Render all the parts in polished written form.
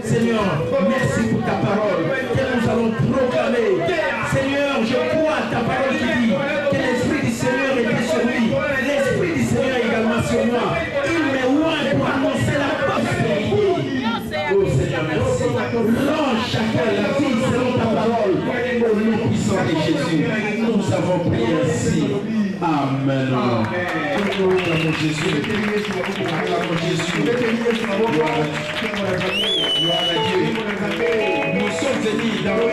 Seigneur, merci pour ta parole que nous allons proclamer. Seigneur, je crois à ta parole qui dit que l'Esprit du Seigneur est sur lui. L'Esprit du Seigneur est également sur moi. Il me oint pour annoncer la prospérité. Oh Seigneur, merci. Rends chacun la vie selon ta parole. Au nom puissant de Jésus, nous avons prié ainsi. Amen. Acclamons Jésus. Acclamons Jésus. Gloire à Dieu. Nous sommes venus dans le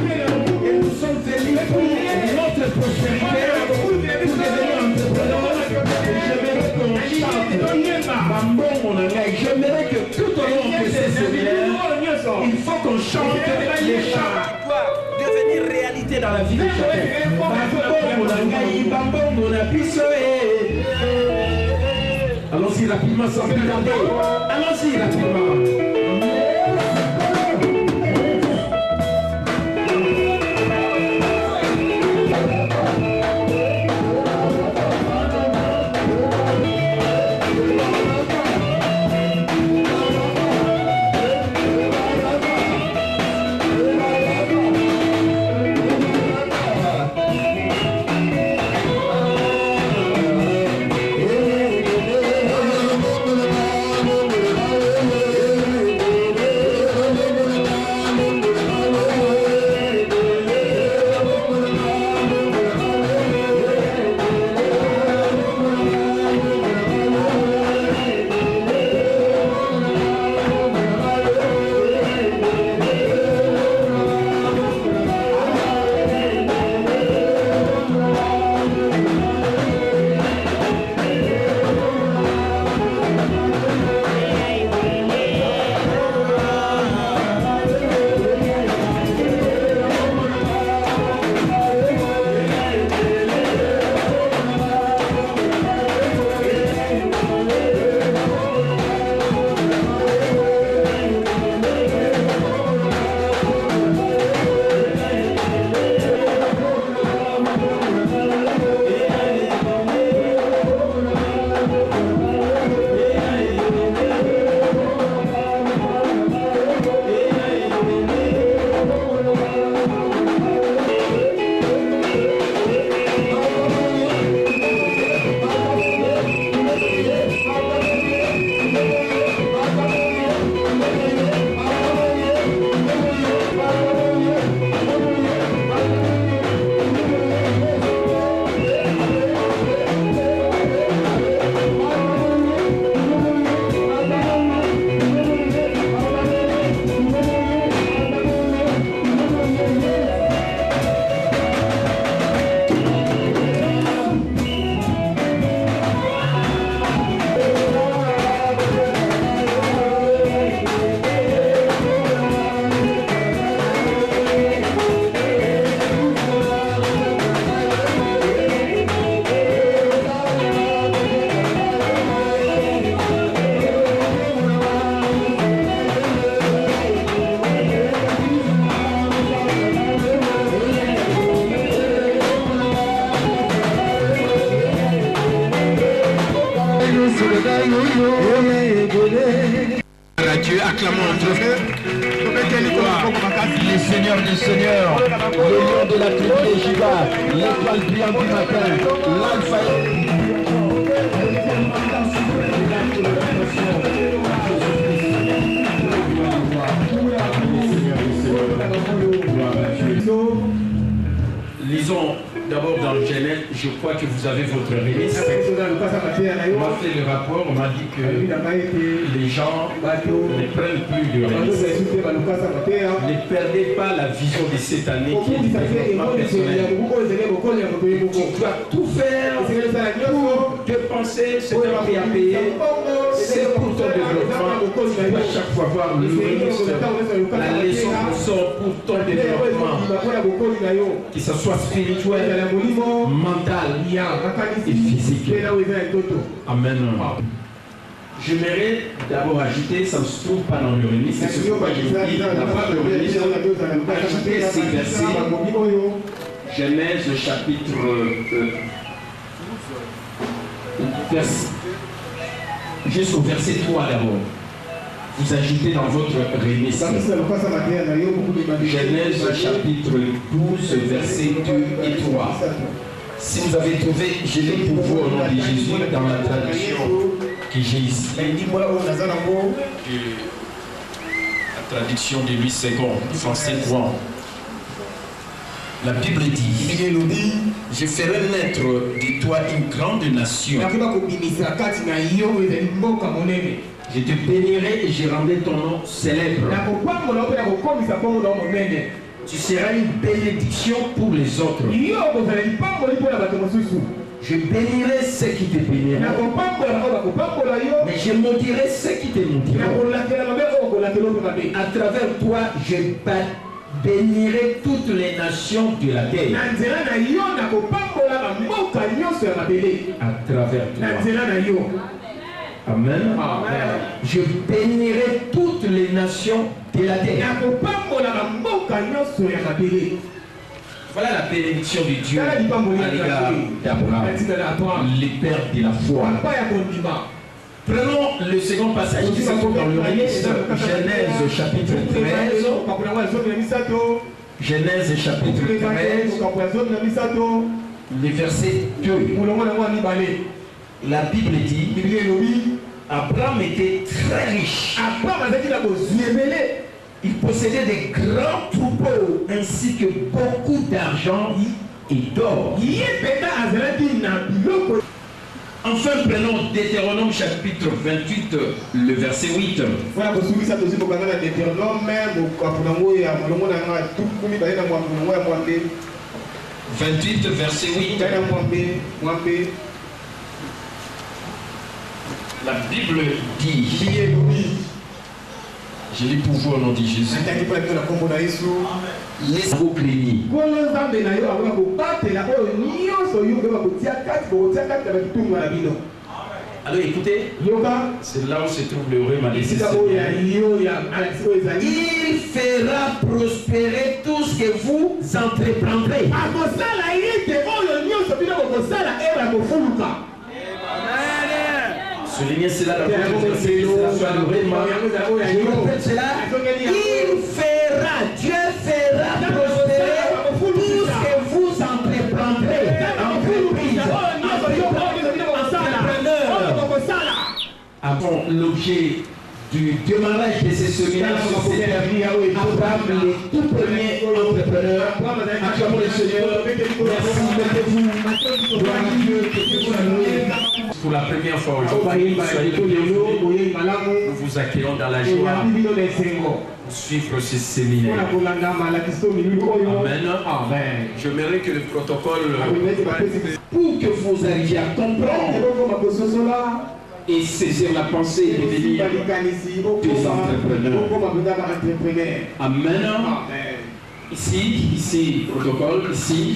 et nous sommes venus pour notre prospérité, pour devenir entrepreneurs. J'aimerais qu'on chante Mambo mon anglais. J'aimerais que tout au long de ces séminaires, il faut qu'on chante les chants qui doivent devenir réalité dans la vie de chacun. Allons-y rapidement sans plus tarder. Allons-y rapidement. Acclamons les seigneurs des seigneurs, le lion de la tribu de Juda, l'étoile brillante du matin, l'alpha Lisons d'abord dans le Genèse, je crois que vous avez votre remise. On m'a fait le rapport, on m'a dit que les gens ne prennent plus de remise. Ne perdez pas la vision de cette année qui est du développement personnel. Tu dois tout faire pour dépenser ce que tu as payé. C'est pour ton développement. Tu dois chaque fois voir le ministre, la leçon qui sort pour ton développement. Que ce soit spirituel, mental et physique. Amen. J'aimerais d'abord ajouter, ça ne se trouve pas dans le remise, c'est ce pourquoi je vous dis, la part de remise, ajouter ces versets, Genèse chapitre jusqu'au verset 3 d'abord. Vous ajoutez dans votre remise. Genèse chapitre 12, verset 2 et 3. Si vous avez trouvé, je l'ai pour vous au nom de Jésus dans la traduction que j'ai ici. La traduction de Louis II, français courant. La Bible dit, je ferai naître de toi une grande nation. Je te bénirai et je rendrai ton nom célèbre. Tu seras une bénédiction pour les autres. Je bénirai ceux qui te béniront, mais je maudirai ceux qui te maudiront. À travers toi, je bénirai toutes les nations de la terre. À travers toi. Amen. Je bénirai toutes les nations de la terre. Voilà la bénédiction de Dieu à l'égard d'Abraham, le père de la foi. Prenons le second passage qui se trouve dans le registre, Genèse chapitre 13. Genèse chapitre 13, le verset 2. La Bible dit, Abraham était très riche. Il possédait des grands troupeaux ainsi que beaucoup d'argent et d'or. Enfin, prenons Deutéronome chapitre 28, le verset 8. 28, verset 8. La Bible dit, je lis pour vous au nom de Jésus, laissez-vous craigner. Alors écoutez, c'est là où se trouve le rhume à l'essai. Il fera prospérer tout ce que vous entreprendrez. Soulignez cela dans votre vie. Je répète cela. Il fera, Dieu fera prospérer tout ce que vous entreprendrez. Entreprise, entrepreneur. Avant l'objet du démarrage de ces séminaires sur ces terres, Abraham, le tout premier entrepreneur, acclamons le Seigneur. Merci, mettez-vous. Gloire à Dieu, pour la première fois aujourd'hui, nous vous accueillons dans la joie pour suivre ce séminaire. Amen. J'aimerais que le protocole, pour que vous arriviez à comprendre et saisir la pensée et devenir des entrepreneurs. Amen. Ici, protocole, ici.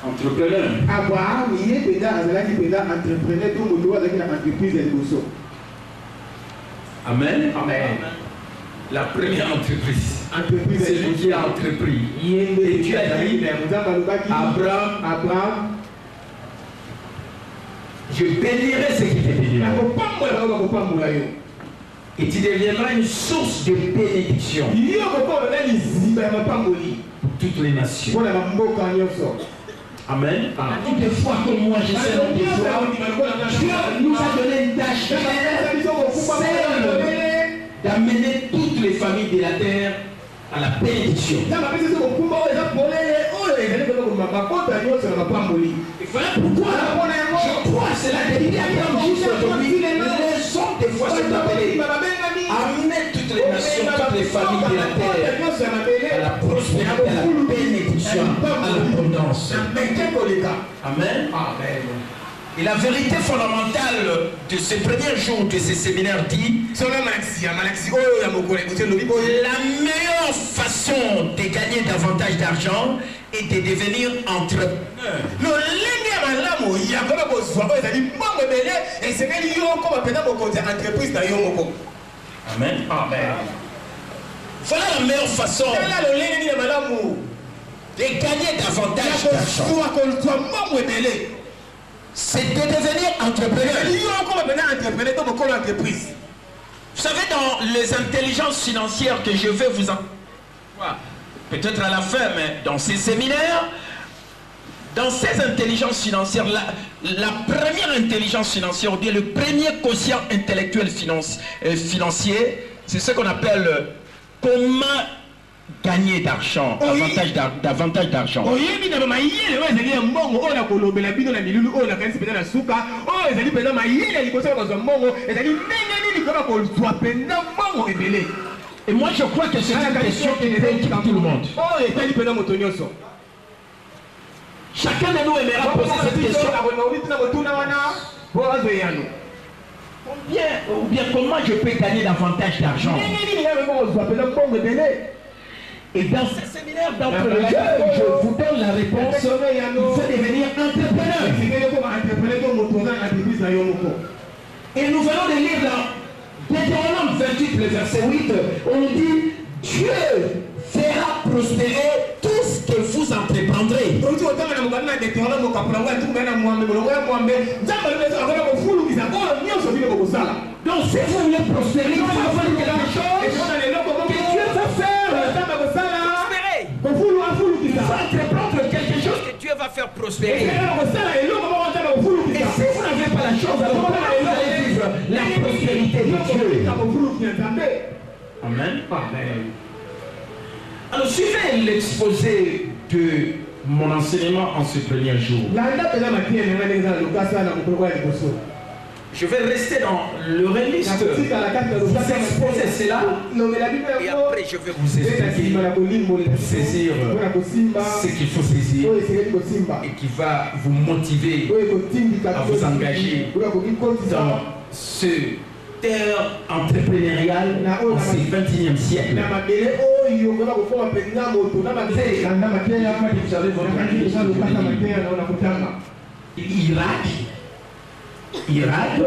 Entrepreneur. Abraham, il est entrepreneur, donc entreprise Amen. Amen. La première entreprise. C'est lui qui a entrepris. Et Dieu a dit, Abraham, je bénirai ce qui te bénira. Et tu deviendras une source de bénédiction pour toutes les nations. Amen. Toutes les fois que moi je sais des fois, Dieu nous a donné une tâche d'amener toutes les familles de la terre à la bénédiction. Voilà pourquoi je crois cela de dire aujourd'hui, les sont des fois se appeler amener toutes les nations, toutes les familles de la terre à la prospérité, à la bénédiction, à l'abondance. Amen. Amen. Et la vérité fondamentale de ce premier jour de ce séminaire dit la meilleure façon de gagner davantage d'argent est de devenir entrepreneur. malamu ya kola kozwa oyo ezali mbongo ebele esengeli yo koma mpena mokonzi ya entreprise na yo moko. Amen. Amen. Voilà la meilleure façon de gagner davantage d'argent. C'est de devenir entrepreneur. Vous savez, dans les intelligences financières que je vais vous en... peut-être à la fin, mais dans ces séminaires, dans ces intelligences financières, la première intelligence financière, ou bien le premier quotient intellectuel financier, c'est ce qu'on appelle comment gagner d'argent, davantage d'argent. Et moi je crois que c'est une question qui préoccupe tout le monde. Chacun de nous aimera poser cette question. Ou bien comment je peux gagner davantage d'argent? Et dans ce séminaire d'entre les jeunes, je vous donne la réponse. Il faut devenir entrepreneur. Et nous venons de lire dans Deutéronome 28, le verset 8, on dit Dieu fera prospérer tout ce que vous entreprendrez. Donc si vous voulez prospérer, il faut faire quelque chose que Dieu va faire. Il faut entreprendre quelque chose que Dieu va faire prospérer. Et si vous n'avez pas la chose, alors vous allez vivre la prospérité de Dieu. Amen. Amen. Alors suivez l'exposé de mon enseignement en ce premier jour. Je vais rester dans le registre, vous exposer cela, et après je vais vous expliquer pour saisir ce qu'il faut saisir et qui va vous motiver à vous engager dans ce terre entrepreneuriale en ce 21e siècle. Irak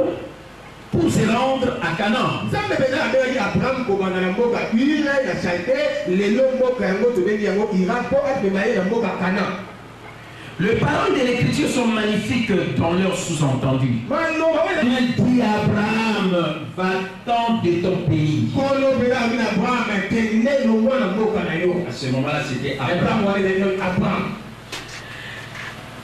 pour se rendre à Canaan. Les paroles de l'Écriture sont magnifiques dans leur sous-entendu. Il dit à Abraham, va-t'en de ton pays. À ce moment-là, c'était Abraham.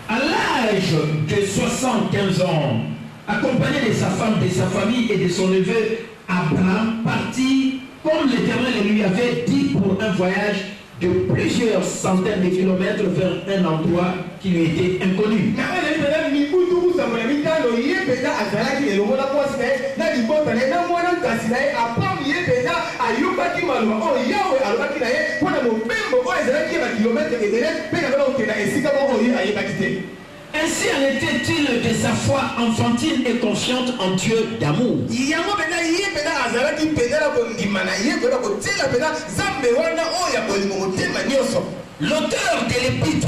À l'âge de 75 ans, accompagné de sa femme, de sa famille et de son neveu, Abraham partit comme l'Éternel lui avait dit pour un voyage de plusieurs centaines de kilomètres vers un endroit qui lui était inconnu. Ainsi en était-il de sa foi enfantine et confiante en Dieu d'amour. L'auteur de l'épître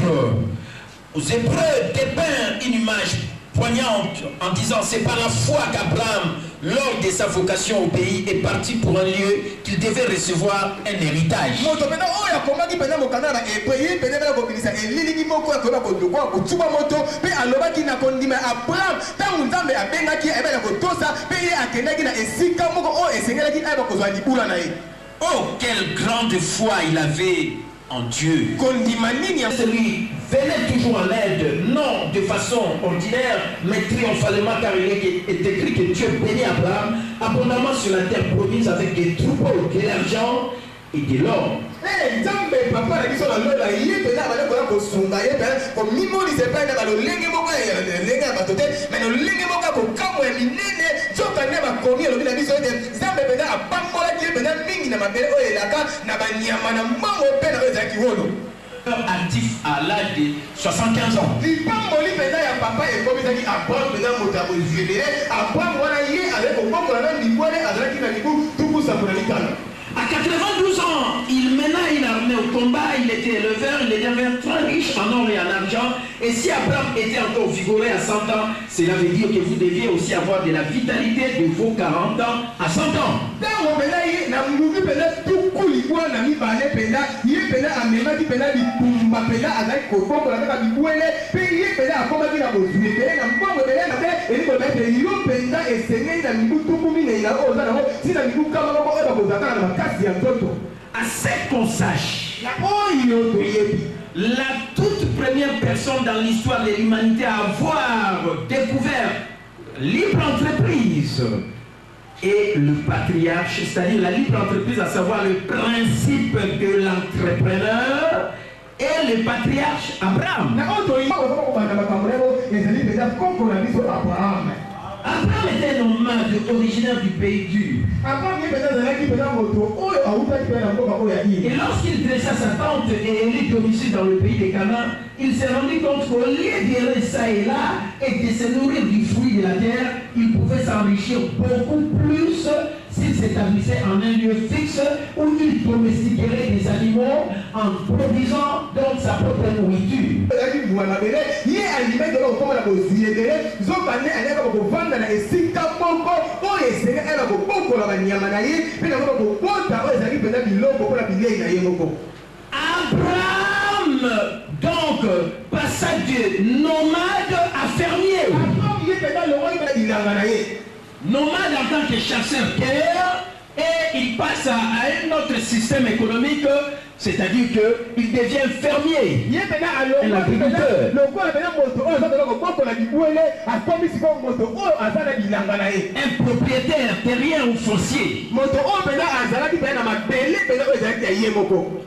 aux Hébreux dépeint une image poignante en disant c'est par la foi qu'Abraham, lors de sa vocation au pays, est parti pour un lieu qu'il devait recevoir un héritage. Oh, quelle grande foi il avait en Dieu. Celui venait toujours en aide, non de façon ordinaire, mais triomphalement, car il est écrit que Dieu bénit Abraham abondamment sur la terre promise avec des troupeaux, de l'argent et de l'or. Actif à l'âge de 75 ans. À 92 ans, il mena une armée au combat, il était éleveur, il était très riche en or et en argent. Et si Abraham était encore vigoureux à 100 ans, cela veut dire que vous deviez aussi avoir de la vitalité de vos 40 ans à 100 ans. À ce qu'on sache, la toute première personne dans l'histoire de l'humanité à avoir découvert libre entreprise et le patriarche, c'est-à-dire la libre entreprise, à savoir le principe de l'entrepreneur, et le patriarche Abraham. Abraham était un nomade originaire du pays dur. Et lorsqu'il dressa sa tente et élit domicile dans le pays des Canaan, il s'est rendu compte qu'au lieu d'errer ça et là et de se nourrir du fruit de la terre, il pouvait s'enrichir beaucoup plus s'il s'établissait en un lieu fixe où il domestiquerait des animaux en produisant donc sa propre nourriture. Abraham donc passa de nomade à fermier. Nomade en tant que chasseur-cueilleur, et il passe à un autre système économique, c'est-à-dire qu'il devient fermier, un agriculteur. Un propriétaire terrien ou foncier.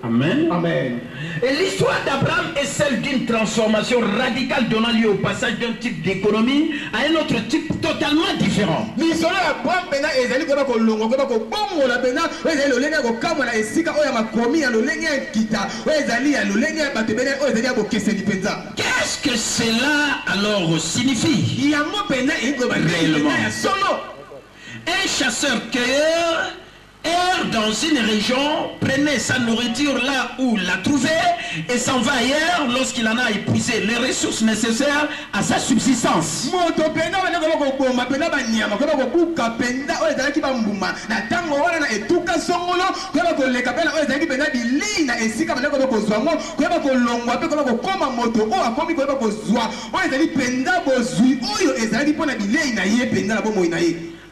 Amen. Amen. Et l'histoire d'Abraham est celle d'une transformation radicale donnant lieu au passage d'un type d'économie à un autre type totalement différent. Qu'est-ce que cela alors signifie réellement? Un chasseur-cueilleur erre dans une région, prenait sa nourriture là où la trouvait et s'en va ailleurs lorsqu'il en a épuisé les ressources nécessaires à sa subsistance.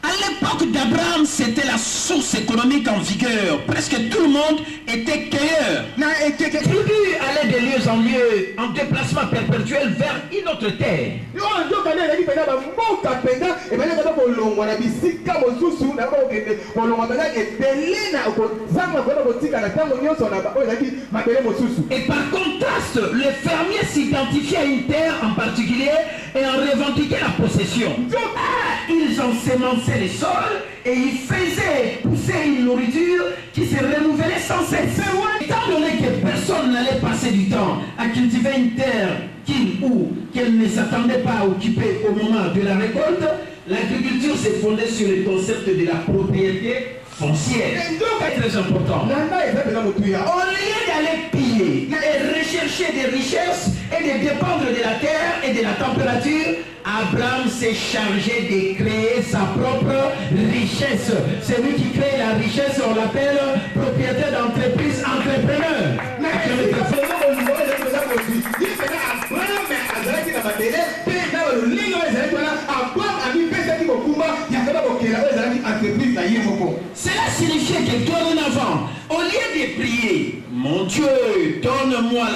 À l'époque d'Abraham, c'était la source économique en vigueur. Presque tout le monde était cueilleur. Les tribus allaient de lieu en lieu, en déplacement perpétuel vers une autre terre. Et par contraste, les fermiers s'identifiaient à une terre en particulier et en revendiquaient la possession. Ils ensemençaient les sols et ils faisaient pousser une nourriture qui se renouvelait sans cesse. Étant donné que personne n'allait passer du temps à cultiver une terre qu'il ou qu'elle ne s'attendait pas à occuper au moment de la récolte, l'agriculture s'est fondée sur le concept de la propriété foncière. C'est très important. Au lieu d'aller piller et rechercher des richesses et de dépendre de la terre et de la température, Abraham s'est chargé de créer sa propre richesse. Celui qui crée la richesse, on l'appelle propriétaire d'entreprise, entrepreneur. Cela signifiait que dorénavant, au lieu de prier, mon Dieu, donne-moi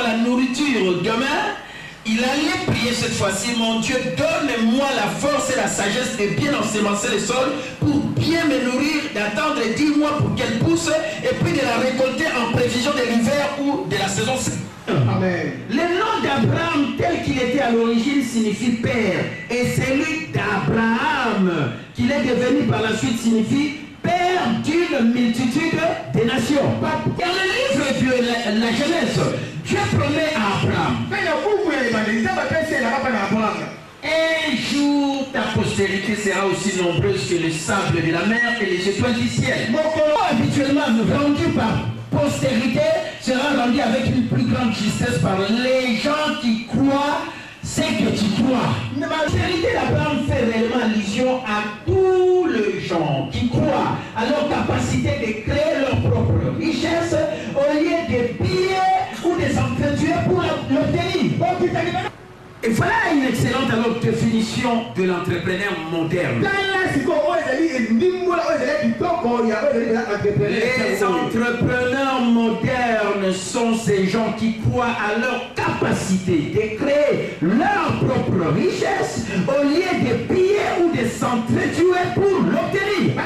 la nourriture demain, il allait prier cette fois-ci, mon Dieu, donne-moi la force et la sagesse de bien ensemencer le sol pour bien me nourrir, d'attendre 10 mois pour qu'elle pousse et puis de la récolter en prévision de l'hiver ou de la saison. Amen. Le nom d'Abraham tel qu'il était à l'origine signifie père, et celui d'Abraham qu'il est devenu par la suite signifie père d'une multitude de nations. Dans le livre de la Genèse, Dieu promet à Abraham Un jour, ta postérité sera aussi nombreuse que le sable de la mer et les étoiles du ciel. Mon corps, habituellement rendu par postérité, sera rendu avec une plus grande justesse par les gens qui croient ce que tu crois. La postérité d'Abraham fait réellement allusion à tous les gens qui croient à leur capacité de créer leur propre richesse au lieu de piller ou de s'entretuer pour l'obtenir. Et voilà une excellente définition de l'entrepreneur moderne. Les entrepreneurs modernes sont ces gens qui croient à leur capacité de créer leur propre richesse au lieu de piller ou de s'entretuer pour l'obtenir.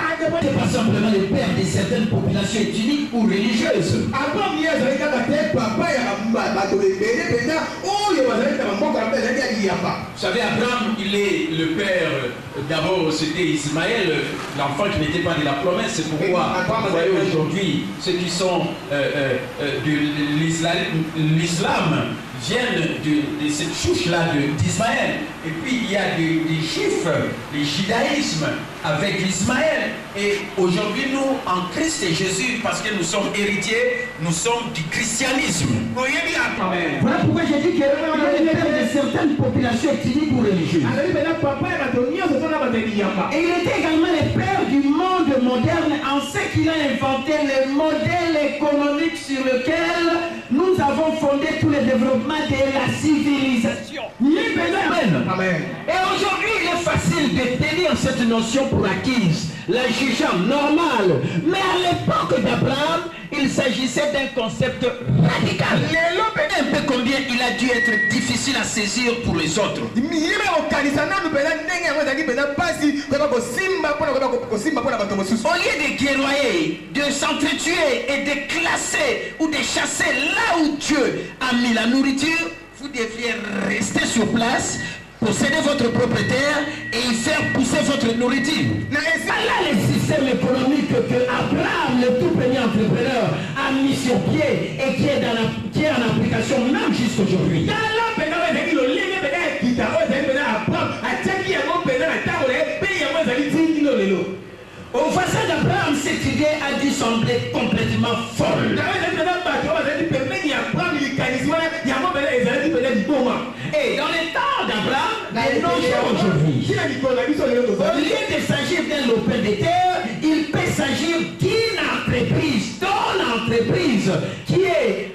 Ce n'est pas simplement le père de certaines populations ethniques ou religieuses. Vous savez, Abraham, il est le père, d'abord c'était Ismaël, l'enfant qui n'était pas de la promesse. C'est pourquoi vous voyez aujourd'hui ceux qui sont de l'islam viennent de cette souche-là d'Ismaël. Et puis il y a des juifs, le judaïsme avec l'Ismaël. Et aujourd'hui, nous, en Christ et Jésus, parce que nous sommes héritiers, nous sommes du christianisme. Amen. Voilà pourquoi j'ai dit qu'il y a le père de certaines populations ethniques ou religieuses. Et il était également le père du monde moderne en ce qu'il a inventé le modèle économique sur lequel nous avons fondé tout le développement de la civilisation. Amen. Et aujourd'hui, il est facile de tenir cette notion pour acquise, la jugeant normale. Mais à l'époque d'Abraham, il s'agissait d'un concept radical. Un peu combien il a dû être difficile à saisir pour les autres. Au lieu de guerroyer, de s'entretuer et de classer ou de chasser là où Dieu a mis la nourriture, vous deviez rester sur place, posséder votre propre terre et y faire pousser votre nourriture. Voilà le système économique que Abraham, le tout premier entrepreneur, a mis sur pied et qui est en application même jusqu'à aujourd'hui. Au voisin d'Abraham, cette idée a dû sembler complètement folle. Et dans les temps d'Abraham, et non aujourd'hui, au lieu de s'agir d'un lopin de terre, il peut s'agir d'une entreprise qui est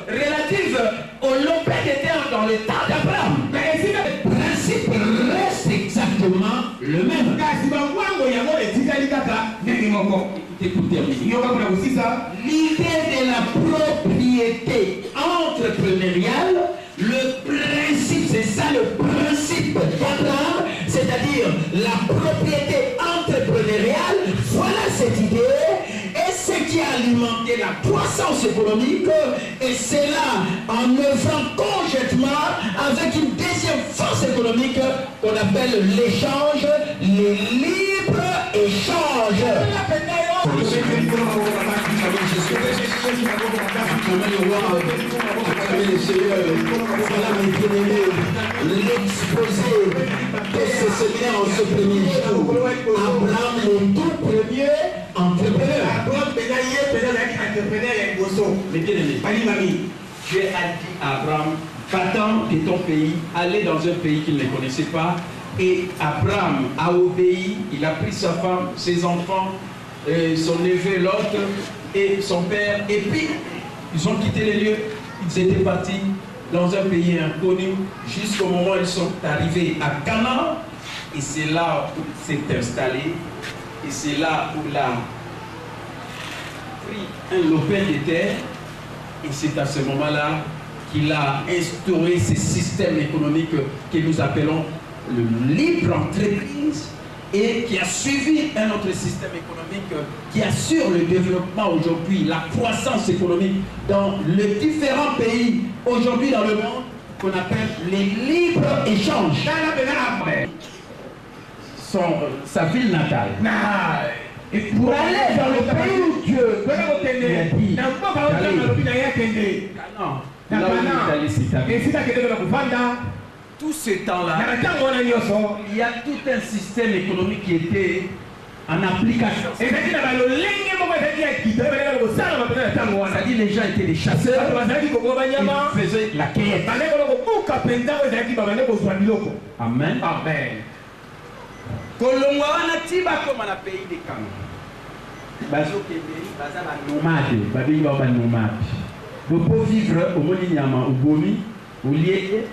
relative au lopin de terre dans le temps d'Abraham. Le principe reste exactement le même. L'idée de la propriété entrepreneuriale, le principe, c'est ça le principe d'Abraham, c'est-à-dire la propriété entrepreneuriale, voilà cette idée, et ce qui a alimenté la croissance économique, et c'est là en œuvrant conjointement avec une deuxième force économique qu'on appelle l'échange, les libre-échanges. L'exposé de ce séminaire en ce premier jour, Abraham le tout premier entrepreneur. Mais bien aimé, Dieu a dit à Abraham, va-t'en de ton pays, allez dans un pays qu'il ne connaissait pas. Et Abraham a obéi, il a pris sa femme, ses enfants, son neveu, l'autre, et son père, et puis ils ont quitté les lieux, ils étaient partis dans un pays inconnu, jusqu'au moment où ils sont arrivés à Canaan, et c'est là où il s'est installé, et c'est là où il a pris un lopin de terre, et c'est à ce moment-là qu'il a instauré ce système économique que nous appelons le libre entreprise, et qui a suivi un autre système économique qui assure le développement aujourd'hui, la croissance économique dans les différents pays aujourd'hui dans le monde qu'on appelle les libres-échanges. Sa ville natale. Et pour aller dans le pays où Dieu a dit, là où il est allé, c'est ta vie. tout ce temps-là, il y a tout un système économique qui était en application. C'est-à-dire les gens étaient des chasseurs, ils faisaient la cueillette. Amen. Amen. Kolongwana tiba comme dans le pays des Kano. Bazo Kébéri, baza la nomade, babi ba nomade. Donc pour vivre au moni nyama au bomi, au lié,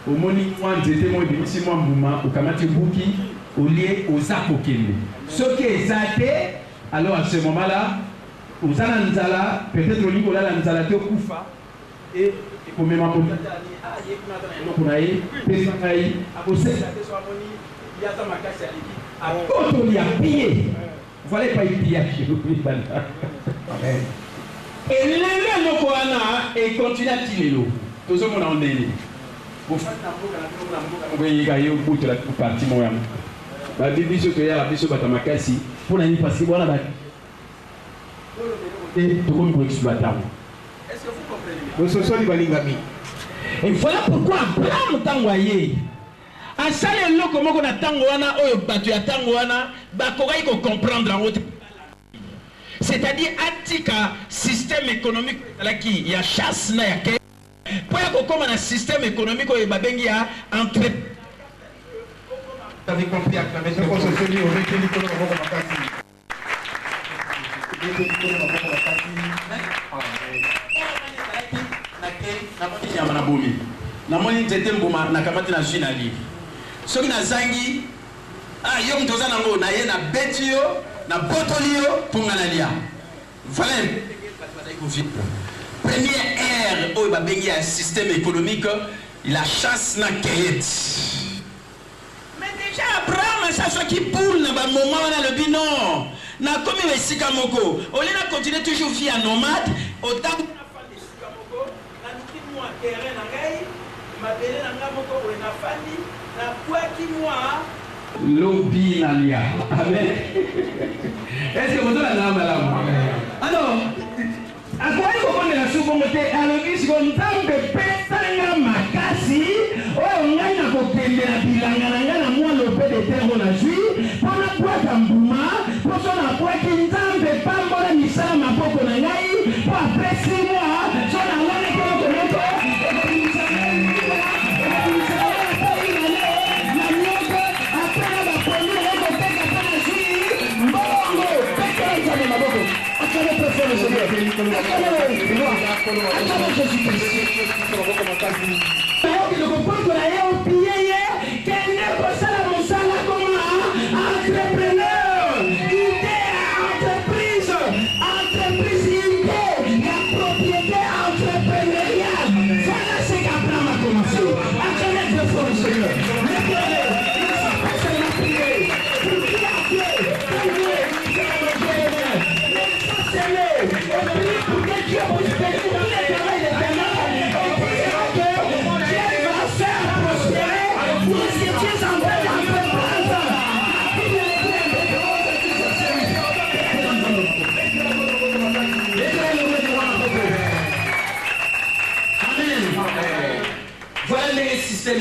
au moni moi nzete moi bimisi moi mbuma, au kamati buki, au lié aux akokende. Ce qui est zate, alors à ce moment-là, aux ananzala, peut-être au niveau là l'anzala te kufa et pour même pour ah yekuna tana kunaye, pesangai, abose la te so moni. Il y a ta makasi aliki. Quand on y a pillé, vous n'allez pas y piller. Amen. Et l'élevé le Koana et continue à tirer l'eau. Tout ce monde en est. Vous faites un peu vous voyez, il y a un bout de la partie. La Bible dit que y a la Bible de makasi pour la nuit parce que voilà. Et tout le monde exploite. Est-ce que vous comprenez? Et voilà pourquoi Abraham t'a envoyé. Asale loko moko na tango wana oyo batu ya tango wana bakokai ko comprendre en haute. C'est-à-dire atika système économique laki ya chasse na ya ke. Pour ya kokoma na système économique oyo babengi ya entre. Vous avez compris à travers ce qu'on se dit au recueil de moko makasi. Na moni tete mbuma na kamati na jinali. Ce qui n'a zangi, ah, yom toza nango na ye na betio, na botolio pour nganalia. Voilà. Première ère où il va baigner un système économique, il a chasse na kayet. Mais déjà Abraham, ça soit qui poule na ba moment na le binon. Na comme il sika moko, on a continué toujours vie à nomade, autant na fan de sika moko, na niki moi terrain na ngai, ma belle na ngamoko ou na fandi. Lobby Nalia. Amen. Est-ce que vous avez la maladie? Alors, à quoi il faut qu'on ait la souveraineté? Alors, il faut qu'on ait la makasi. On a une copine de la bilanga, la moelle au peu de terre on a joué. Pour la boîte en bouma, pour son appoi qui ne t'en pas moi la misère ma poco na ngai. Pour après 6 mois, son allemand est comme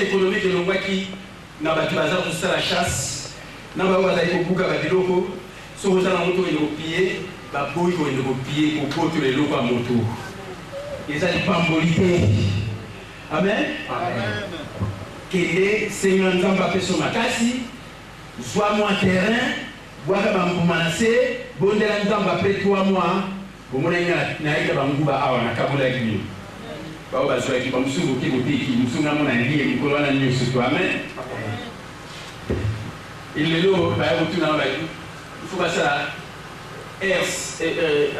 économique de l'Ongwa qui n'a pas de bazar pour ça la chasse, n'a pas de beaucoup à biloko, sur les motos et le pied, bah boy et le pied pour porter les locaux à moto. Ils n'ont pas molité. Amen. Amen. Quel Seigneur nous a pas fait sur ma casse, soit moi terrain, boire ma moumanacé, bon de la nous a pas fait 3 mois, au moins il y a un bambouba à la Kaboula Guinée. Baba soit qui comme souvent qui vote qui nous sommes dans la vie et nous collons la nuit sur toi amen. Il est là bah vous tout dans la il faut passer à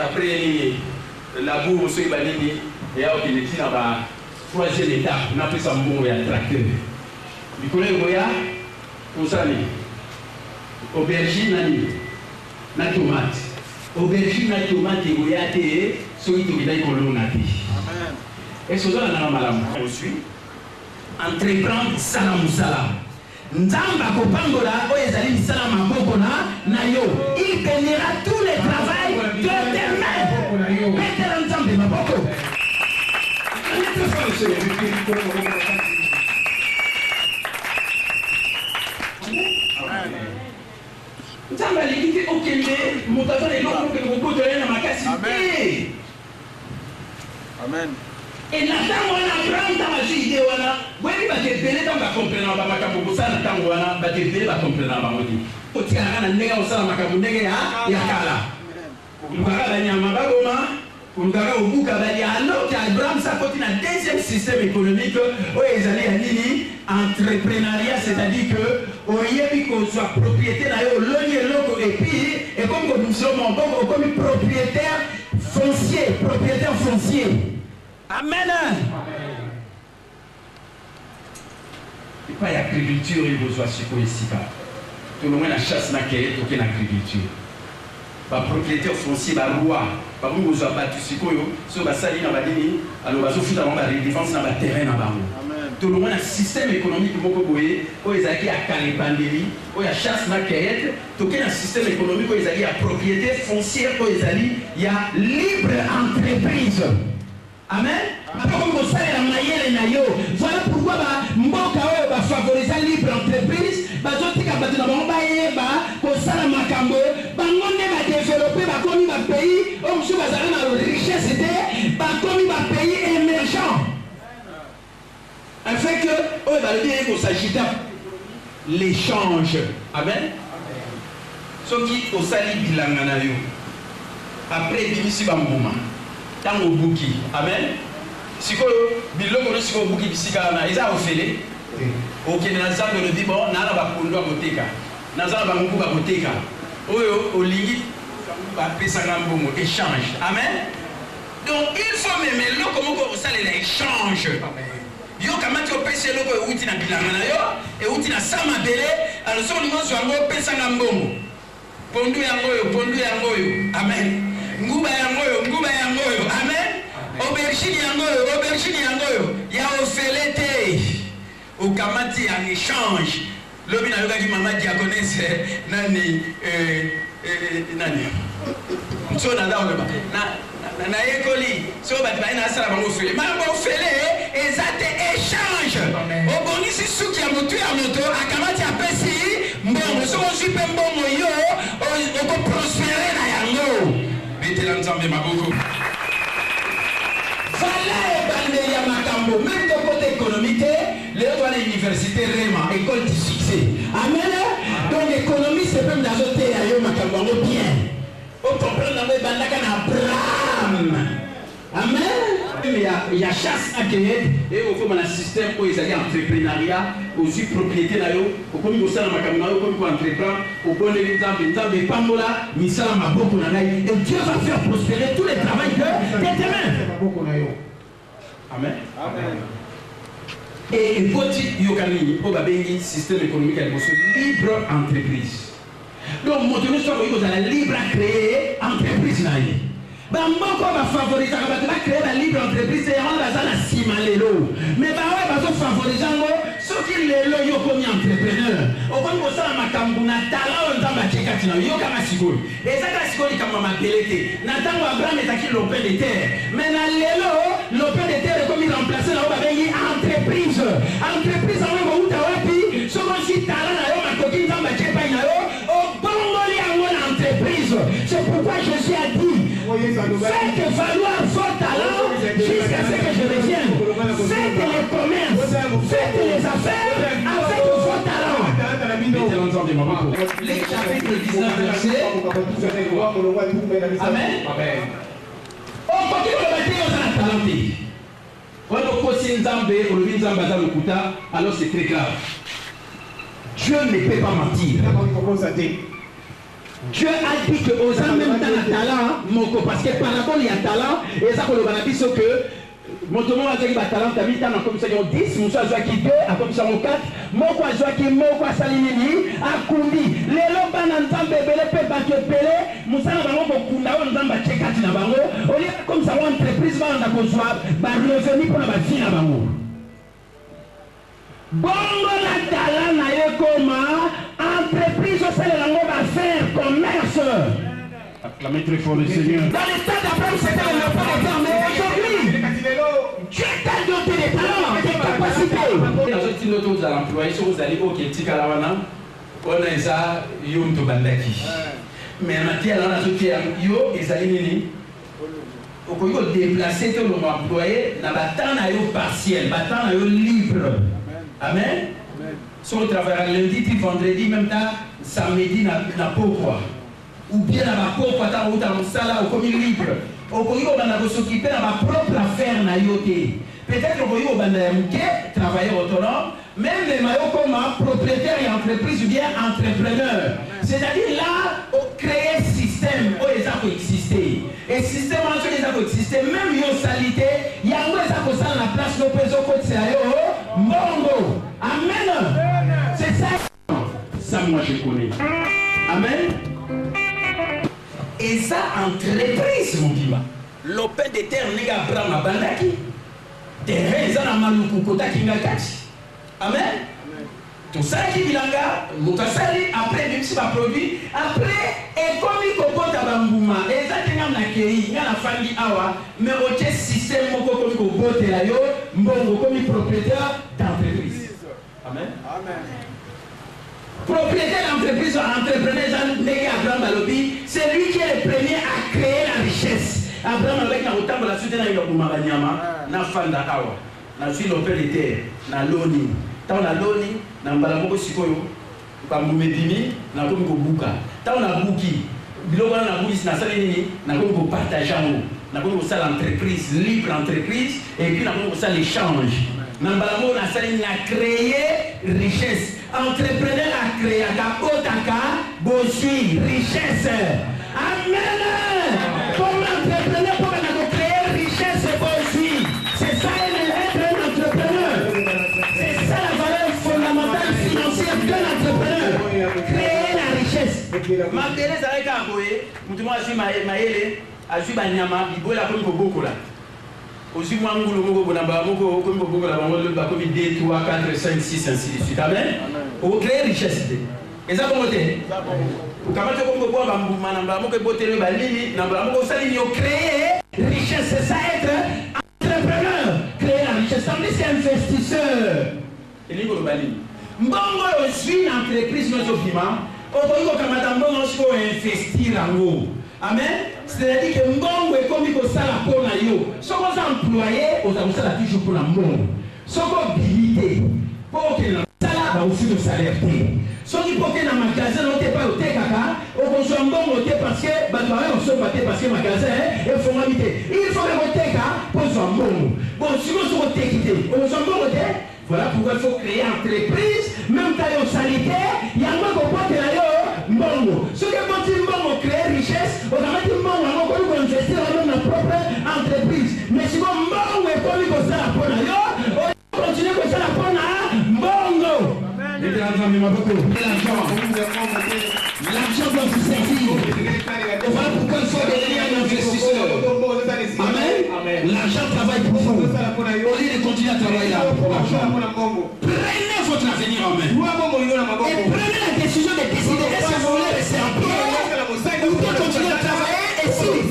après la boue sur Ibanini et à qu'il est dans la troisième étape on appelle ça bon et tracteur. Du coup les voya pour ça ni aubergine na tomate aubergine na tomate et voya té so il te dit qu'on l'a amen. Est-ce que vous avez un malam reçu? Entreprendre salam salam. Nzamba kopangola oyezali salam mabokona na yo. Il bénira tous les travaux de tes mains. Mettez l'ensemble maboko. okende motazo le loko ke ko to na makasi. Amen. Et na tango na Abraham ta maji ide wana, bweni ba te bele ta ba comprendre ba makambo ko sana tango wana ba te bele ba comprendre ba modi. O ti kana ndenge o sala makambo ndenge ya kala. Lukaka ba nyama ba goma, lukaka obuka ba ya alors que Abraham sa koti na deuxième système économique o ezali ya nini entrepreneuriat, c'est-à-dire que oyebi ko soit propriété na yo loni eloko et puis et comme ko musulman bon comme propriétaire foncier. Amen. Il n'y a pas d'agriculture, il besoin de ici. Tout le monde a chasse na keye, aucune agriculture. Ba propriétaire foncier, ba roi, ba mu besoin battu sikoyo, so ba sali na ba dini, alors ba so futa ba défense na ba terrain na bango. Tout le monde a système économique moko boye, o ezaki a kalipandeli, o ya chasse na keye, tout un système économique o ezali a propriété foncière, o ezali ya libre entreprise. Amen. Voilà pourquoi Mboka va favoriser la libre entreprise. Bazotika batina bamba yeba ko sala makambo bangonde ba développer ba komi ba pays o msu bazala na richesse te ba komi ba pays émergent. Afin que o ba le dire ko s'agit l'échange. Amen. Soki o sali bilanga na yo. Après bimisi ba mbuma. Tango buki. Amen. Siko biloko no siko buki bisika na iza ofele. Ok, na nzambe le dit bon, na ba kondo akoteka. Na nzambe ba nguku bakoteka. Oyo olingi ba pesa ngambongo échange. Amen. Donc il faut même loko moko osalela échange. Yo kamati opesa loko euti na bilanga na yo, euti na sama bele, alors so lingo zo ngo pesa ngambongo. Pondu yango yo. Amen. Nguba yango yo. Amen. Aubergine yango yo. Ya ofelete. Au kamati en échange. Lobi na yoga ki mama diaconesse nani so na dawo ba. Na ekoli so ba ba ina sala bango fele. Mambo fele ezate échange. Obonisi suki ya moto akamati apesi mbongo so ozipe mbongo yo o prospérer na yango. Betela nzambe maboko. Voilà bande ya makambo même de côté économique les autres université Rema école du succès. Amen. Donc l'économie c'est même dans l'autre ya makambo bien. On comprend la bande kana Abraham. Amen. Il y a chasse à Kenya et au fond un système où ils allaient entrepreneuriat, aussi propriété là yo, au comme ils sont dans makambo na yo comme pour entreprendre, au bon exemple pambola, misala maboko na ngai et Dieu va faire prospérer tous les travaux de tes mains. Amen. Amen. Et petit yokani au babengi système économique à libre entreprise. Donc maintenant soit vous allez libre à créer entreprise là. Bamboko va favoriser va créer la libre entreprise et rendre ça la simalelo. Mais bah ouais va favoriser ceux qui lelo yo comme entrepreneur. Au comme ça makambu na talent on tamba cheka tina yo kama sikoli. Et ça ka sikoli kama mabelete. Na tango Abraham etaki lopin de terre. Mais na lelo lopin de terre comme il remplacer là ba bengi entreprise. Entreprise en ngo uta wapi? So ko si talent na yo makoki tamba cheka ina yo au bongoli yango na entreprise. C'est pourquoi Jésus a dit faites valoir vos talents jusqu'à ce que je revienne. Faites les commerces, faites les affaires avec vos talents. Les chapitres 19 verset. Amen. On continue le bâtiment dans la talenté. Quand on continue Nzambe, on le vit Nzambe dans le Kuta, alors c'est très grave. Dieu ne peut pas mentir. Dieu a dit que aux hommes même dans le talent, parce que par rapport il y a talent, et ça qu'on le dit c'est que mon tomo a dit que talent t'as mis dans comme ça ils ont 10, mon soir qui 2, à comme ça on 4, mon quoi qui mon quoi salinini, à kundi, les lobes dans Nzambe belé pe battre belé, mon ça na bango bokunda on Nzambe cheka tina bango, au lieu comme ça on entreprise va on a conçoit, ba revenu pour la vie na bango. Bongo la talent na ye koma entreprise au sein de l'ango va faire commerce. Acclamez très fort le Seigneur. Dans les temps d'Abraham c'était le enfant de terre, mais aujourd'hui Dieu t'a doté des talents, des capacités. Dans ce type de l'employé, si vous allez au Kétika Lawana, on a ça yom to bandaki. mais en matière là, yo, ils allaient au coup de déplacer tout le monde employé, dans le temps partiel, le temps libre. Amen. Si on travaille lundi, puis vendredi, même temps, samedi, n'a pas quoi. Ou bien n'a pas quoi, ou dans le salaire, ou comme libre. Au coup de s'occuper de ma propre affaire, peut-être qu'on va travailler autonome, même les maillots comme propriétaire et entreprise ou bien entrepreneur. C'est-à-dire là, créer un système où les a existé. Et le système où les a existé, même si salité, il y a où les a ça dans la place de l'opération côté Mongo. Amen. C'est ça. Ça, moi, je connais. Amen. Et ça, entreprise, mon diva. L'open de terre, n'est pas Abraham Abandaki. Terrain, ils ont maluku kota kingakati. Amen. Tout ça qui bilanga, mukasali après même si va produit après et comme il comporte à bambouma et ça tenga na kei ngana fandi awa mais au système moko comme ko bote la yo mbongo comme propriétaire d'entreprise. Amen. Amen. Propriétaire d'entreprise, entrepreneur, Abraham Balobi, c'est lui qui est le premier à créer la richesse. Abraham avec la autant de la suite de la na fanda awa na suis l'opère de terre na loni tant na loni na mbalamoko sikoyo ba mumedini na komi ko buka tant na buki biloko na buki na sala nini na komi ko partager na komi ko sala entreprise libre entreprise et puis na komi ko sala échange na mbalamoko na sala na créer richesse entrepreneur a créé ka bosui richesse. Amen. Comme entrepreneur pour créer richesse aussi. C'est ça être un entrepreneur. C'est ça la valeur fondamentale financière d'un entrepreneur. Créer la richesse. Mandele Zareka Aboye, Moutouma Asu Maele, Asu Banyama, Ibola comme beaucoup là. Aussi moi Moulo Moko Bonamba, Moko comme beaucoup là, comme 2, 3, 4, 5, 6, ainsi de suite. Amen. Pour créer richesse. Et ça comment t'es? Comment tu peux voir Bambouma, Nambamo, que Botelé Balini, Nambamo, ça il y a créé richesse, c'est ça être entrepreneur, créer la richesse, ça c'est investisseur. Et les Balini. Mbongo aussi une entreprise, nous sommes vivants. Au Congo, comme Mbongo, on peut investir en haut. Amen. C'est-à-dire que Mbongo est comme il faut ça la pour la yo. Si on est employé, on a ça toujours pour la Mbongo. Si on est habilité, pour que la salaire va aussi le salaire. Si on dit pour que dans le magasin, on n'est pas au Tekaka, on consomme bon au parce que on parce que le magasin est formalité. Il faut que le Teka pour son bon. Bon, si on se retèque, on consomme bon au voilà pourquoi il faut créer une entreprise, même quand il y a sanitaire, il y a un peu de porte là, bon. Si on continue bon, créer richesse, on va mettre bon, on va investir dans notre propre entreprise. Mais si on bon, est comme il faut ça la bonne on va continuer comme ça la bonne bon. L'argent doit se servir. Voilà pourquoi il faut devenir un investisseur. Amen. L'argent travaille pour vous. Au lieu de continuer à travailler là pour l'argent. Prenez votre avenir en main. Et prenez la décision de décider est-ce que vous voulez rester en paix ou bien continuer à travailler. Et si vous ne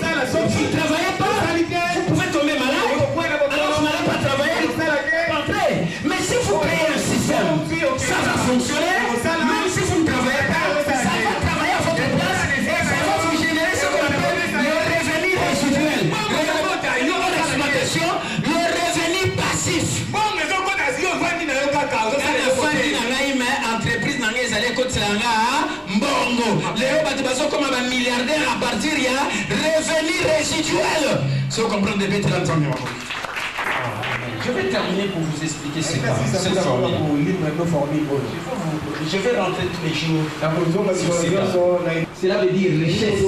travaillez pas, vous pouvez tomber malade. Alors vous n'allez pas travailler. Entrez. Mais si vous créez un système, ça va fonctionner. Même si vous ne travaillez pas, ça va travailler à votre place et ça va vous générer ce qu'on appelle le revenu résiduel. Le revenu passif. Entreprise Mbongo. Les bâtiments comme un milliardaire à partir il y a revenu résiduel. Si vous comprenez bien, je vais terminer pour vous expliquer cette formule. Je vais rentrer tous les jours. Cela veut dire richesse.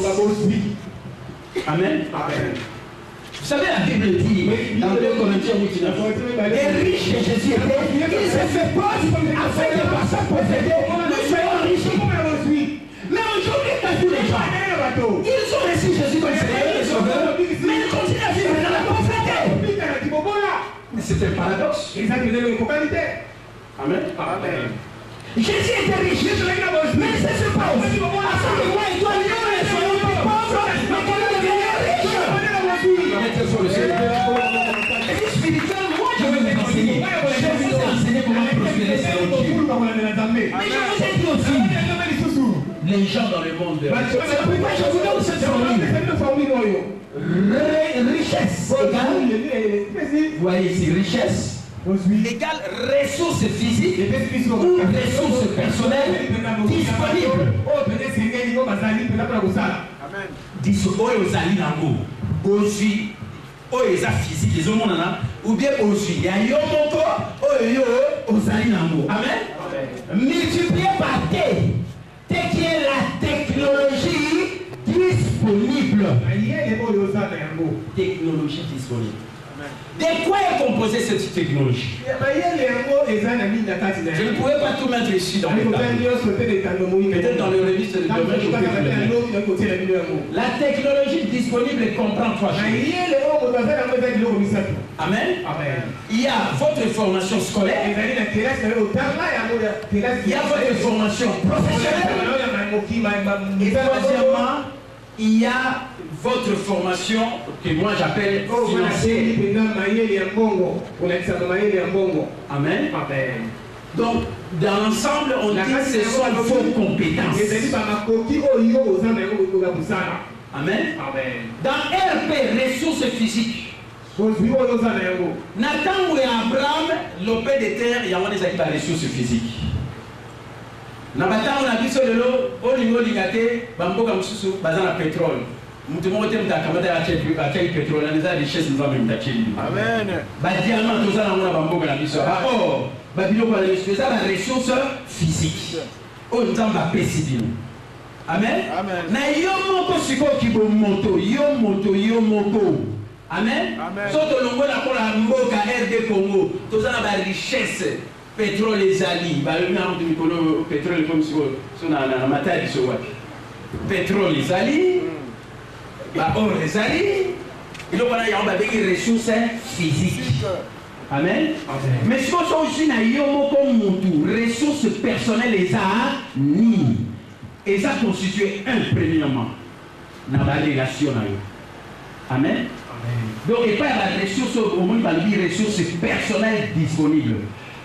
Amen. Amen. Vous savez, la Bible dit, dans 2 Corinthiens 8, les riches que Jésus était, il s'est fait pauvre afin que par sa pauvreté, nous soyons riches. Mais aujourd'hui, quand tous les gens, ils ont reçu Jésus comme Seigneur et Sauveur, mais ils continuent à vivre dans la pauvreté. Mais c'est un paradoxe. Amen. Amen. Jésus était riche, mais il s'est fait pauvre. Afin que moi et toi, nous ne soyons pas pauvres, mais que nous devenions riches. Et spirituel, moi je vais vous enseigner. Je vais vous enseigner comment prospérer selon Dieu. Mais je vous ai dit aussi, les gens dans le monde, c'est pourquoi je richesse égale, vous voyez ici, richesse égale ressources physiques ou ressources personnelles disponibles. Oyo ozali nango ozwi oyo eza physique ezomonana ou bien ozwi ya yo moko oyo yo ozali nango. Amen. Multiplié par T qui est la technologie disponible. Technologie disponible. De quoi est composée cette technologie? Je ne pouvais pas tout mettre ici dans le tableau. Peut-être dans le registre de demain, je peux le mettre. La technologie disponible comprend trois choses. Amen. Il y a votre formation scolaire. Il y a votre formation professionnelle. Et troisièmement, il y a votre formation que moi j'appelle financière. Amen. Donc, dans l'ensemble, on dit que ce sont vos compétences. Amen. Dans RP, ressources physiques. Nathan et Abraham, l'opé de terre, il y a des ressources physiques. Nabata on a vu sur le lot, au niveau ligate, bamboka mususu, bazana pétrole. Mutumote mtakamata acheli pétrole, les richesses nous avons mtacheli. Amen. Ba diamant tout ça na bamboka na biso. Ah oh, ba biloko la ressources, ça la ressource physique. O nzamba pesibino. Amen. Amen. Na yo moko siko kibo moto, yo moko. Amen. Soto longo na kola mboka RD Congo, tout ça na ba richesse. Pétrole ezali, pétrole comme si on a la matière du soir. Pétrole ezali, or ezali, il y a des ressources physiques. Amen. Mais ce qu'on soit aussi na yomo comme montou, ressources personnelles et ça ni, et ça constitue premièrement dans la relation na yo. Amen. Donc il n'y a pas de ressources au monde, il y a des ressources personnelles disponibles.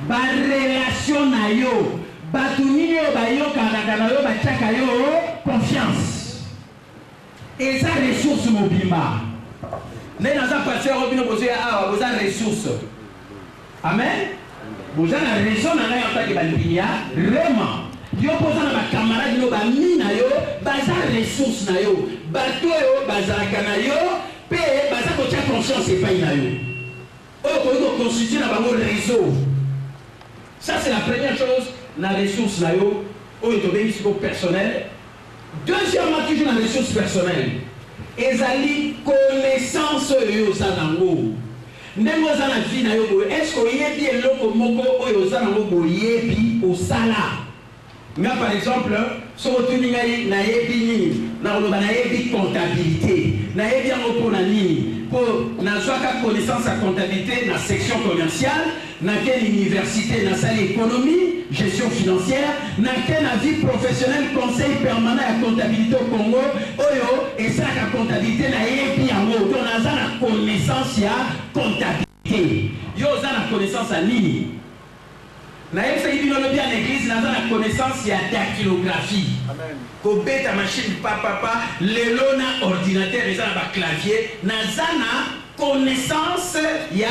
Ba relation na yo batuni yo ba yo kanaka na yo ba chaka yo confiance et ça ressource mobima ne naza passer obino bozo a boza ressource. Amen. Boza na raison na yo ta ke ba linya vraiment yo boza na ba camarade no ba mina yo baza ressource na yo bato yo baza kana yo pe baza ko cha confiance e pa na yo o ko constituer na bango réseau. Ça c'est la première chose, la ressource là yo, au personnel. Deuxièmement, toujours la ressource personnelle. Ezali connaissance yo sanango. Ndemo zana vie na yo, est-ce que yebi eloko moko oyo sanango boyebi au sala. Nga par exemple, so tuni ngai na yebi nini, na oloba na yebi comptabilité, na yebi yango pona nini. Pour n'avoir connaissance à comptabilité dans la section commerciale, dans quelle université, dans la économie, gestion financière, dans quelle vie professionnelle, conseil permanent à comptabilité au Congo, oyo, et ça la comptabilité na yebi yango, donc on a la connaissance à comptabilité. Yo la connaissance à nini. Na yebisa yibi no bien l'église, na la connaissance à dactylographie. Amen. Ko beta machine papa lelo na ordinateur eza na ba clavier na zana connaissance ya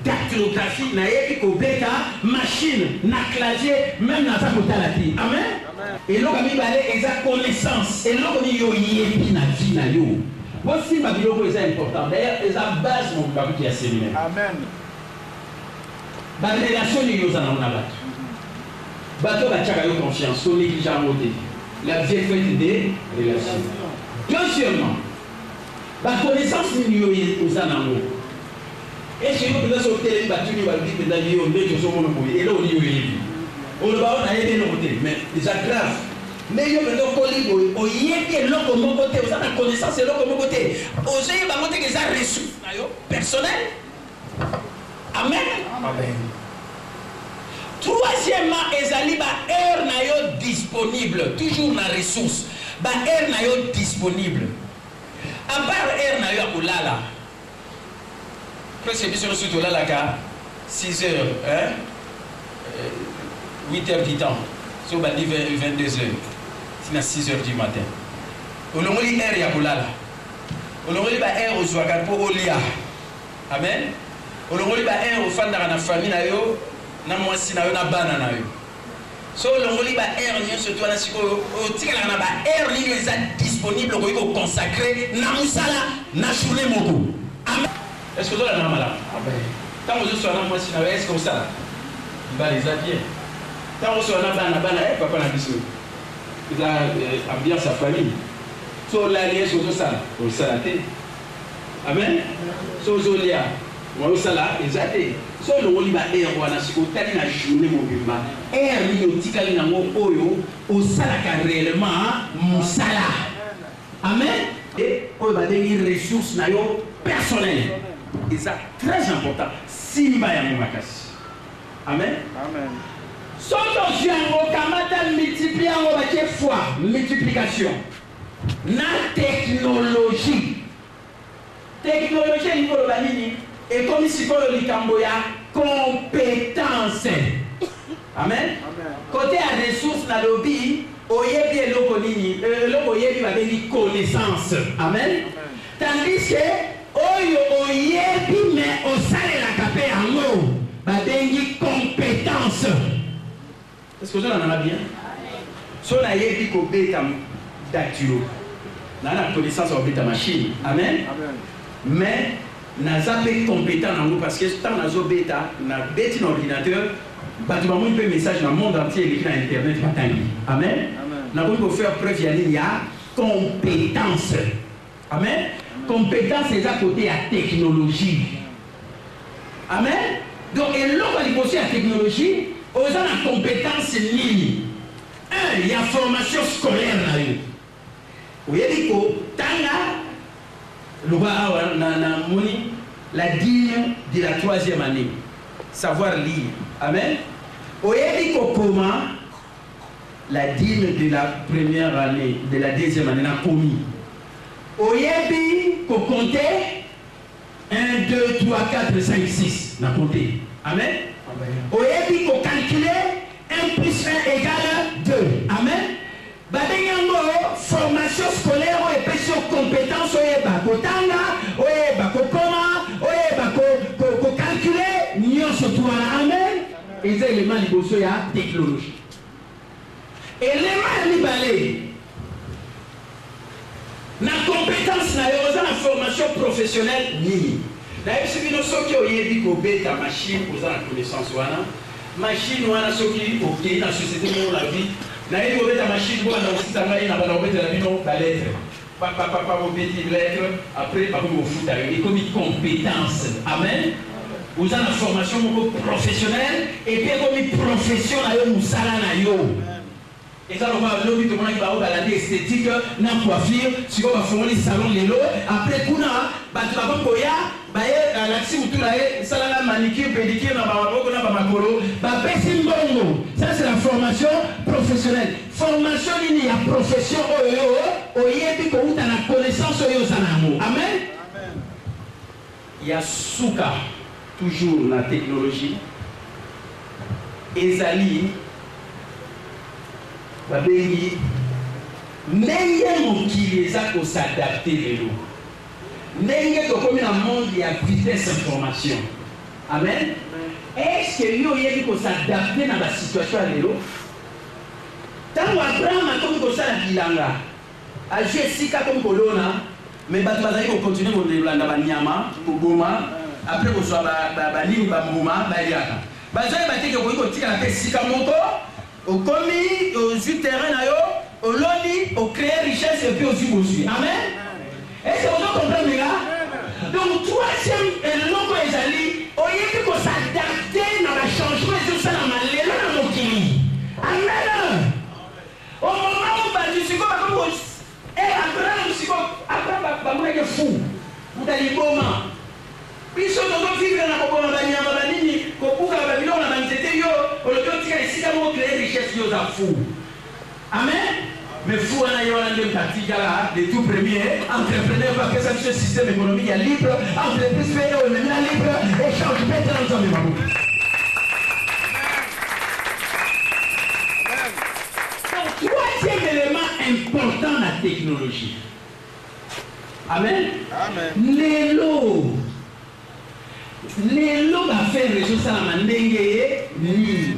dactylographie na yebi ko beta machine na clavier même na za kotalati. Amen. Et loko mibale eza connaissance et loko ni yo yebi na vie na yo. Voici ma biloko eza important. D'ailleurs eza base mon babuki ya séminaire. Amen. Ba relation ni yo za na batu. Bato ba tchaka yo confiance, so négligeant moté. La vieille fête des relations. Deuxièmement, la connaissance ni yo aux anamo. Et chez nous, nous sommes télé battu ni baldi que d'ailleurs on est toujours mon moyen. Et là on y est. On va on a aidé nos côtés, mais c'est grave. Mais yo maintenant colibo, o yébi loko mon côté, vous avez la connaissance et loko mon côté. Osez ba monter que ça ressources na yo personnel. Amen. Amen. Troisièmement, ezali ba heure na yo disponible, toujours na ressource. Ba heure na yo disponible. À part heure na yo akolala. Presque bien sur tout là 6 heures, hein? 8 heures du temps. So ba dit 22 heures. C'est à 6 heures du matin. Olongoli heure ya kolala. olongoli ba air ozwaka po olia. Amen. Olongoli ba air ofandaka na famille na yo na mwasi na yo na bana na yo. So olongoli ba air nyonso to na sikoyo otikala na ba air nini eza disponible ko consacrer na musala na journée moko. Amen. Est-ce que vous avez un malade? Quand vous êtes sur un mwasi na yo est-ce que ça va les bien? Quand vous êtes sur un bana papa na biso. Il a ambiance sa famille. So l'allié sur ça au salaté. Amen. So zolia au sala exacté. So le woli ba air wana siko tali na journée mobimba. Air ni otikali na ngo oyo au salaka réellement musala. Amen. Et oyo ba dengi ressources na yo personnelles. Et ça très important. Simba ya makasi. Amen. Amen. Soto jango kamata multiplier ngo ba tie fois multiplication. Na technologie. Technologie ni pour le nini et comme si pour le likambo ya compétence. Amen. Côté à ressources na lobby, oyebi eloko nini, eloko oyebi ba bengi connaissance. Amen. Tandis que oyo oyebi mais osalela kape yango ba bengi compétence. Est-ce que vous en avez bien? So na yebi ko beta dactylo. Na la connaissance au beta machine. Amen. Amen. Mais n'a pas compétent dans nous parce que tant nazo bêta na bêti dans ordinateur bâtiment un peu message dans le monde entier écrit dans internet amen. N'a pas faire preuve il y a compétence. Amen. Compétence c'est à côté à technologie. Amen. Donc et l'on va poser à technologie aux la compétence ligne. Il y a formation scolaire là. Vous voyez que tanga la dîme de la 3e année. Savoir lire. Amen. Oyebi comment la dîme de la 1re année, de la 2e année n'a commis. Oyebi ko compter 1, 2, 3, 4, 5, 6 n'a compté. Amen. Oyebi ko calculer 1 plus 1 égale 2. Amen. Badenyango formation scolaire et pétion compétence oyeba kotanga oyeba kokoma oyeba ko calculer nyonso tuana amen eza élément liboso ya technologie élément libale na compétence na yo za na formation professionnelle nini na yebi bino soki oyebi kobeta machine oza na connaissance wana machine wana soki okei na société mo la vie na hiyo beta machine bwana usitanga ina bana obeta la bino ba lettre papa obeti lettre après ba ko futa yo comme compétence amen vous avez une formation professionnelle et puis comme profession na yo musala na yo et ça on va lobby tout le monde qui va au balade esthétique na coiffure si on va faire les salons lelo après kuna ba tu va koya ba la si mutu la sala la manicure pédicure na ba maboko na ba makolo ba pesi mbongo ça c'est la formation professionnelle formation ligne ya profession oyo oyebi ko uta na connaissance oyo sanamo amen ya suka toujours la technologie ezali babengi ndenge mokili eza kosadapte lelo ndenge tokomi na monde ya vitesse information amen est-ce que yo oyebi kosadapte na basituation ya lelo ntango abraham akomi kosala bilanga azwi esika komi kolona mais bato bazali kokontinue kolanda banyama koboma après kozwa banini bambuma baliaka bazoyeba teke okoki kotikala mpe esika moko okomi ozwi terrain na yo oloni ocréer richesse et puis ozwi bozwi amen est-ce que vous comprenez là donc troisième eloko ezali oyebi kosadapte na bachangement ezosalama lelo na mokili amen au moment où batu siko bakomi abraham siko abraham bamonaki fou mutaliboma biso tozovivre na koboma banyama banini kobukala babiloko na banzete yo olobi otika esika moko créer richesse yo za fou amen mais fou wana yo wana nde mutatikala de tout premier entrepreneur bapesa biso système économique ya libre entreprise pe oyo ememi na libre échange mpe tena nzambe mabuku donc troisième élément important la technologie Amen. Lelo va faire réseau ça la mandenge ni.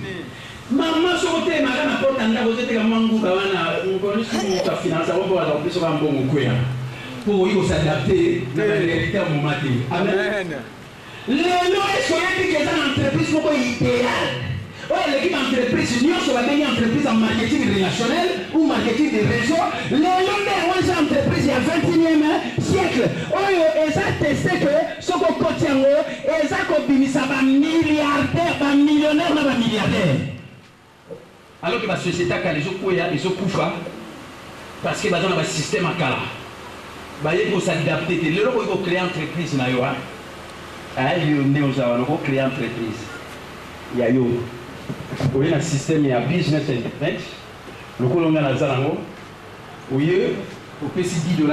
Maman sote magana porta ndako zote kama mangu bawana ngoni sio kwa finance wao wa plus wa mbongo kwea. Pour y s'adapter na réalité à moment. Amen. Lelo est que dans entreprise pour idéal. Ouais, l'équipe entreprise, nous sommes une entreprise en marketing relationnel ou marketing de réseau. Les longues entreprises, il y a 21e siècle. Oh, ils ont testé que ce qu'on contient, ils ont combiné ça, milliardaire, millionnaire, milliardaire. Alors que la société a les autres coups, parce que dans le système à Kala, il faut s'adapter. Les gens qui ont créé une entreprise, ils ont créé une entreprise. Il y a eu un système, il y a business internet. Le colon a la zalango. Au lieu, au PC $10,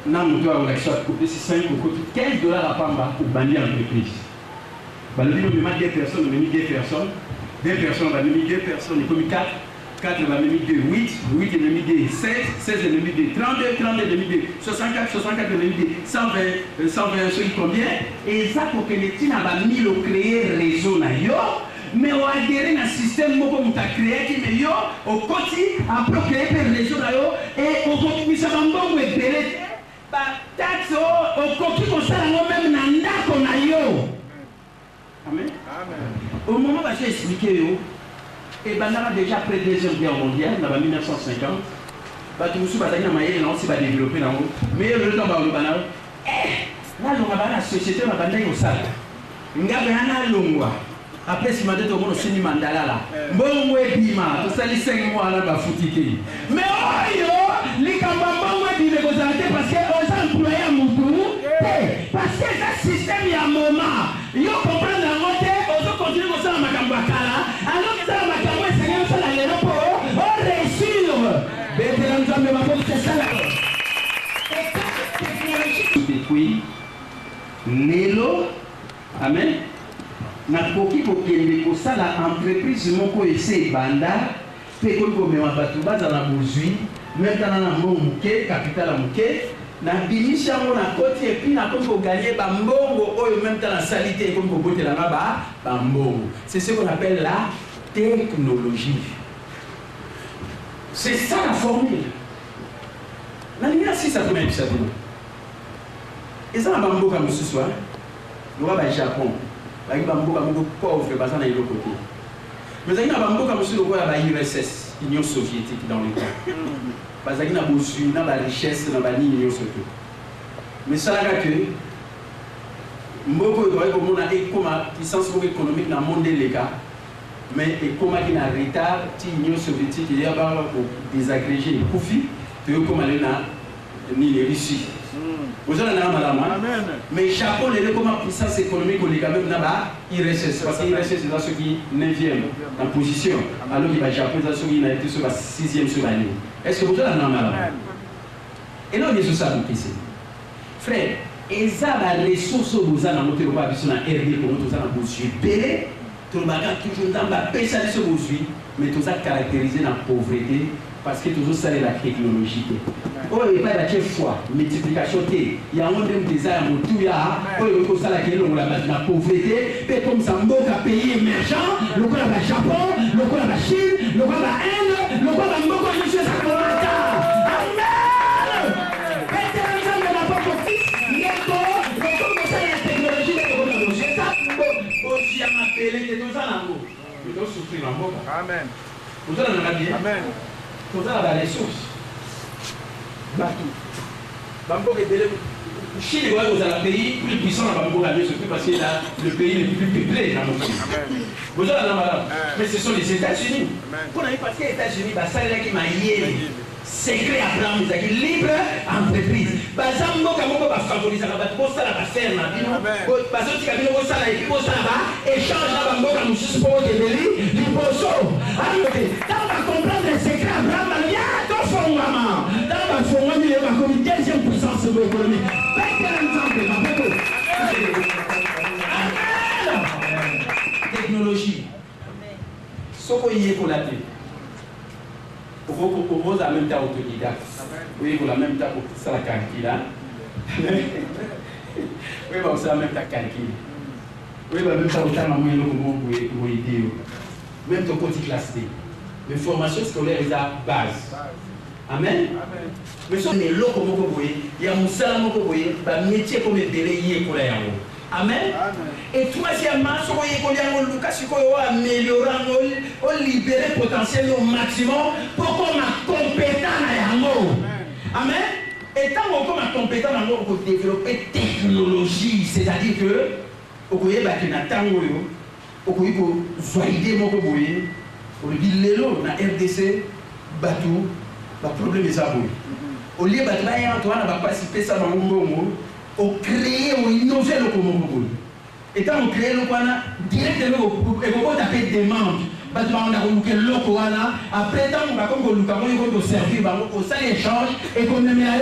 nous avons la chose, au PC 5, $15 à Pamba pour bannir l'entreprise. Le livre de 2 personnes, on a mis 2 personnes. 2 personnes, on a mis 2 personnes, il a mis 4. 4, on a mis 2, 8. 8, on a mis 2, 16. 16, on a mis 2, 32, 32, on a mis 2, 64, 64, on a mis 2, 120, 120, combien? Et ça, pour que les petits n'avaient mis le créer réseau, mais on a adhéré à un système comme on a créé qui est au quotidien, après créer le réseau, et on continue à bon et belé. Taxe au quotidien, on s'en même nanda qu'on a yo. Amen. Au moment où j'ai expliqué, et ben là déjà après la Deuxième Guerre mondiale, dans 1950, tout le monde a développé dans le mais le temps où on a là, on a la société, on a au salle. On a longwa. Après, si on a signé mandala là, bon, ouais, bima, tout ça, les 5 mois là, va foutre. Mais oh, les campagnes, ouais, bima, vous arrêtez parce que aux employés à Moutou, parce que ce système, il y a un moment, ils comprennent la montée, ils continuent comme ça à Makambakala, alors que ça, à Makambakala, c'est comme ça, les repos, on réussit. C'est ça là. Depuis, Nelo, Amen. Nakoki kokende kosala entreprise moko ese banda pe ko komema batu baza na bozui même tana na moke capital moke na binisha mo na koti et puis na ko gagner ba mbongo oyo même tana salité ko ko botela na ba mbongo. C'est ce qu'on appelle la technologie. C'est ça la formule. Na nina si ça peut même ça. Et ça na mbongo comme ce soir. Nous va Japon. Il y a beaucoup de pauvres qui sont de l'autre côté. Mais il y a beaucoup de l'URSS, l'Union soviétique dans le temps. Il y a beaucoup de richesse dans l'Union soviétique. Mais ça là que beaucoup de puissance économique dans le monde des cas, mais comme il y a un retard, l'Union soviétique il y a des agrégés, des profits, comme aller dans la Russie. Vous avez un madame, mais Japon, les comme puissance économique, on est quand même là-bas, IRSS, parce que IRSS c'est dans ce qui est 9e en position, alors que le Japon est dans ce qui a été sur la 6e sur l'année. Est-ce que vous avez un madame? Et non, il y a ça donc ici. Frère, et ça, la ressource vous avez monté au bas, sur la RD, pour nous, tout ça, vous suivez, tout le monde toujours dans la paix, ça, vous suivez, mais tout ça caractérisé dans la pauvreté, parce que toujours ça, c'est la technologie. Oh, il n'y a pas de foi, multiplication. Il y a un monde des armes, tout il y a. Oh, il faut ça la pauvreté. Et comme ça, beaucoup de pays émergents, le coup la Japon, le coup la Chine, le coup la Inde, le coup la beaucoup de choses à commenter. Amen! Et c'est un de la pauvreté. Le coup ça, la technologie, la technologie. Ça, aussi à m'appeler, c'est tout ça là. Il doit souffrir en beaucoup. Amen. Vous allez en dire. Amen. Tout ça, la ressource. Partout. Bambouk est délai. Chine est un pays plus puissant dans Bambouk, surtout parce que le pays le plus peuplé dans le pays. Vous avez la madame. Mais ce sont les États-Unis. Pour aller parce que les États-Unis, ça là qui m'a yé. Secret à prendre, c'est libre entreprise. Bazam moka moko ba favoriser la bato ça la faire na bino. Bazo tika bino ko sala epi ko sala ba échange na bango ka mususu po de beli liboso. Alors quand on comprendre les secrets Abraham ya to fongama. Dans ba fongama il va comme deuxième puissance économique. Pas un exemple ma photo. Technologie. Soko yé pour la vie. vous en même temps autodidacte. Oui, vous en même temps pour ça la calcul. Oui, vous en même temps calcul. Oui, vous en même temps autant la moyenne pour aider. Même ton côté classe D. Mais formation scolaire est à base. Amen. Mais si on est là comme vous voyez, il y a un salam comme vous voyez, un métier comme le délayé pour les gens. Amen. Et troisièmement, si vous voyez qu'on a amélioré, on libérer le potentiel au maximum pour qu'on soit compétent dans les gens. Amen. Et tant qu'on est compétent dans les gens, on peut développer technologie, c'est-à-dire que vous voyez que dans le temps, vous voyez que vous voyez mon voyez, vous voyez dans la RDC, bateau. Le problème est ça. Au lieu de participer à ça, on crée, on innove le Congo. Et quand on crée le Congo, directement, on taper demande. Parce qu'on a relouqué le Congo, après, on va servir, on s'échange, et qu'on met à